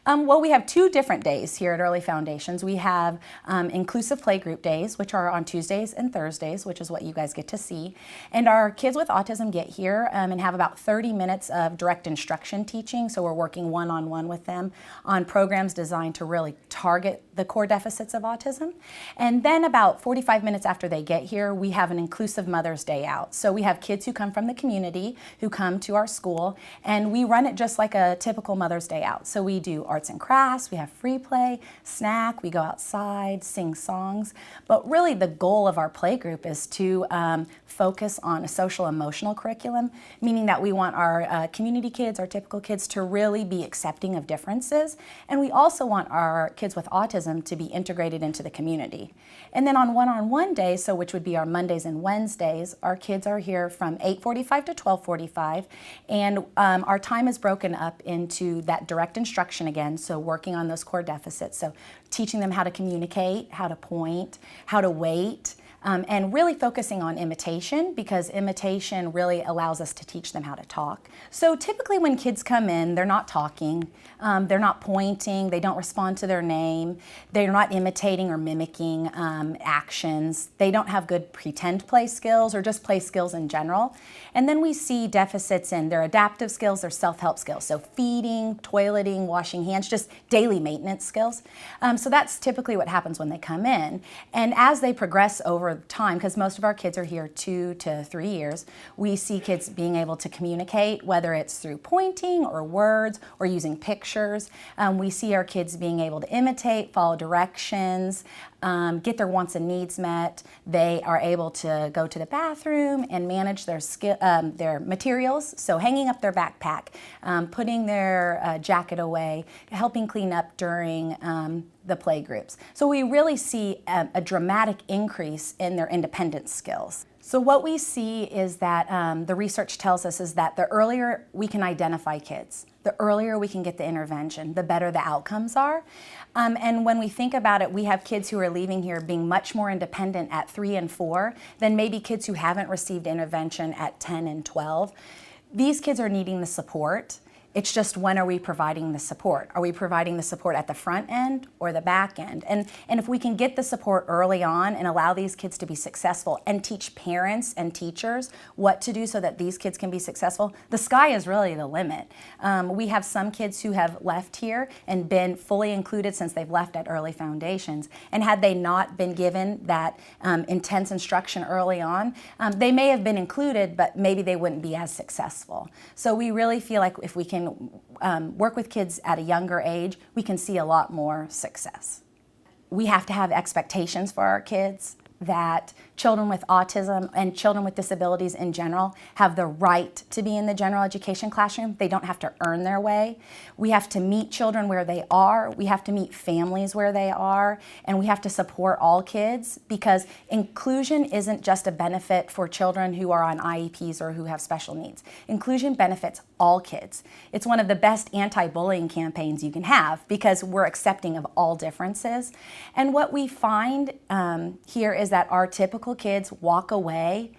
Well, we have two different days here at Early Foundations. We have inclusive playgroup days, which are on Tuesdays and Thursdays, which is what you guys get to see. And our kids with autism get here and have about 30 minutes of direct instruction teaching. So we're working one-on-one with them on programs designed to really target the core deficits of autism. And then about 45 minutes after they get here, we have an inclusive Mother's Day out. So we have kids who come from the community who come to our school, and we run it just like a typical Mother's Day out. So we do arts and crafts, we have free play, snack, we go outside, sing songs. But really the goal of our playgroup is to focus on a social emotional curriculum, meaning that we want our community kids, our typical kids, to really be accepting of differences. And we also want our kids with autism to be integrated into the community. And then on one-on-one days, so which would be our Mondays and Wednesdays, our kids are here from 8:45 to 12:45, and our time is broken up into that direct instruction again, so working on those core deficits, so teaching them how to communicate, how to point, how to wait, and really focusing on imitation, because imitation really allows us to teach them how to talk. So typically when kids come in, they're not talking, they're not pointing, they don't respond to their name, they're not imitating or mimicking actions, they don't have good pretend play skills or just play skills in general. And then we see deficits in their adaptive skills, their self-help skills, so feeding, toileting, washing hands, just daily maintenance skills. So that's typically what happens when they come in. And as they progress over time, because most of our kids are here 2 to 3 years, we see kids being able to communicate, whether it's through pointing or words or using pictures. We see our kids being able to imitate, follow directions, get their wants and needs met. They are able to go to the bathroom and manage their materials, so hanging up their backpack, putting their jacket away, helping clean up during the play groups. So we really see a dramatic increase in their independence skills. So what we see is that the research tells us is that the earlier we can identify kids, the earlier we can get the intervention, the better the outcomes are. And when we think about it, we have kids who are leaving here being much more independent at 3 and 4 than maybe kids who haven't received intervention at 10 and 12. These kids are needing the support. It's just, when are we providing the support? Are we providing the support at the front end or the back end? And if we can get the support early on and allow these kids to be successful and teach parents and teachers what to do so that these kids can be successful, the sky is really the limit. We have some kids who have left here and been fully included since they've left at Early Foundations. And had they not been given that intense instruction early on, they may have been included, but maybe they wouldn't be as successful. So we really feel like if we can work with kids at a younger age, we can see a lot more success. We have to have expectations for our kids that children with autism and children with disabilities in general have the right to be in the general education classroom. They don't have to earn their way. We have to meet children where they are. We have to meet families where they are. And we have to support all kids, because inclusion isn't just a benefit for children who are on IEPs or who have special needs. Inclusion benefits all kids. It's one of the best anti-bullying campaigns you can have, because we're accepting of all differences. And what we find here is that our typical kids walk away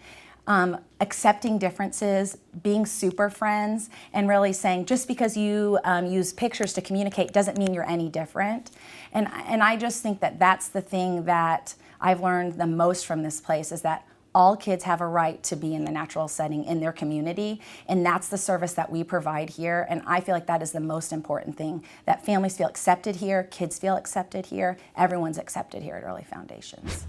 accepting differences, being super friends, and really saying just because you use pictures to communicate doesn't mean you're any different. And I just think that that's the thing that I've learned the most from this place, is that all kids have a right to be in the natural setting in their community, and that's the service that we provide here. And I feel like that is the most important thing, that families feel accepted here, kids feel accepted here, everyone's accepted here at Early Foundations.